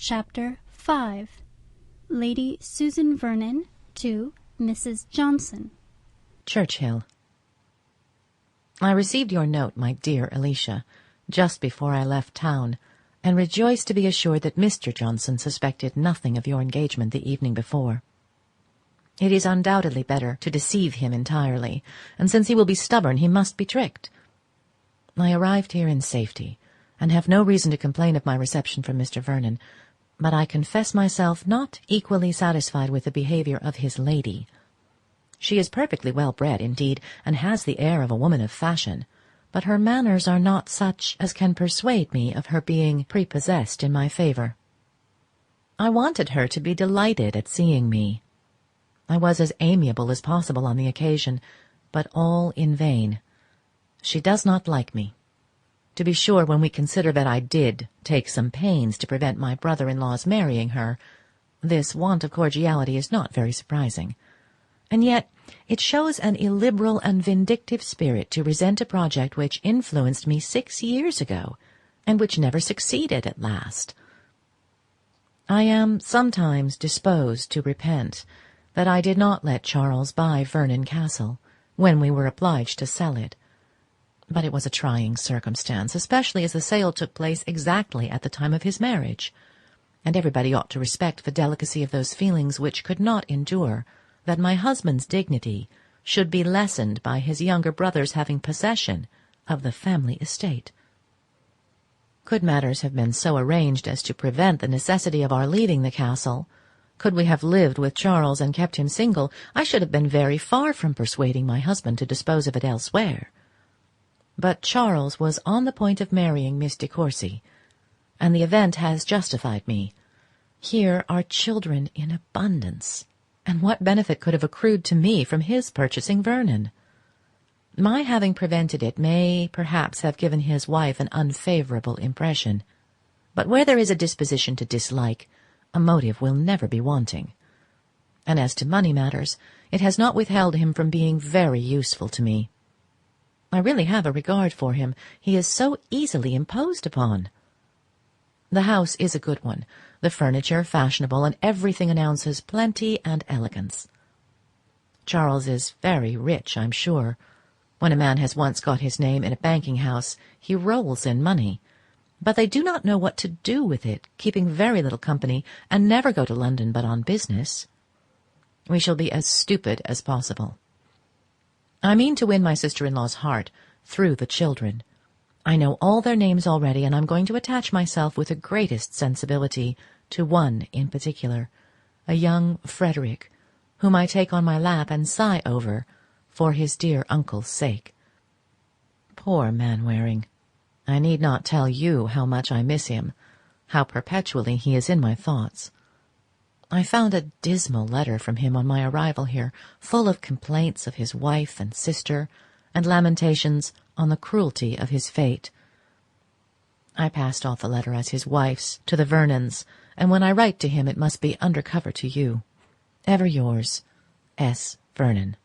Chapter 5. Lady Susan Vernon to Mrs. Johnson. Churchill. I received your note, my dear Alicia, just before I left town, and rejoiced to be assured that Mr. Johnson suspected nothing of your engagement the evening before. It is undoubtedly better to deceive him entirely, and since he will be stubborn, he must be tricked. I arrived here in safety, and have no reason to complain of my reception from Mr. Vernon, but I confess myself not equally satisfied with the behaviour of his lady. She is perfectly well bred, indeed, and has the air of a woman of fashion, but her manners are not such as can persuade me of her being prepossessed in my favour. I wanted her to be delighted at seeing me. I was as amiable as possible on the occasion, but all in vain. She does not like me. To be sure, when we consider that I did take some pains to prevent my brother-in-law's marrying her, this want of cordiality is not very surprising. And yet it shows an illiberal and vindictive spirit to resent a project which influenced me 6 years ago, and which never succeeded at last. I am sometimes disposed to repent that I did not let Charles buy Vernon Castle, when we were obliged to sell it. But it was a trying circumstance, especially as the sale took place exactly at the time of his marriage, and everybody ought to respect the delicacy of those feelings which could not endure that my husband's dignity should be lessened by his younger brother's having possession of the family estate. Could matters have been so arranged as to prevent the necessity of our leaving the castle, could we have lived with Charles and kept him single, I should have been very far from persuading my husband to dispose of it elsewhere. But Charles was on the point of marrying Miss de Courcy, and the event has justified me. Here are children in abundance, and what benefit could have accrued to me from his purchasing Vernon? My having prevented it may perhaps have given his wife an unfavourable impression, but where there is a disposition to dislike, a motive will never be wanting. And as to money matters, it has not withheld him from being very useful to me. I really have a regard for him. He is so easily imposed upon. The house is a good one, the furniture fashionable, and everything announces plenty and elegance. Charles is very rich, I'm sure. When a man has once got his name in a banking house, he rolls in money. But they do not know what to do with it, keeping very little company, and never go to London but on business. We shall be as stupid as possible. I mean to win my sister-in-law's heart through the children. I know all their names already, and I'm going to attach myself with the greatest sensibility to one in particular, a young Frederick, whom I take on my lap and sigh over for his dear uncle's sake. Poor Mainwaring! I need not tell you how much I miss him, how perpetually he is in my thoughts. I found a dismal letter from him on my arrival here, full of complaints of his wife and sister, and lamentations on the cruelty of his fate. I passed off the letter as his wife's to the Vernons, and when I write to him it must be under cover to you. Ever yours, S. Vernon.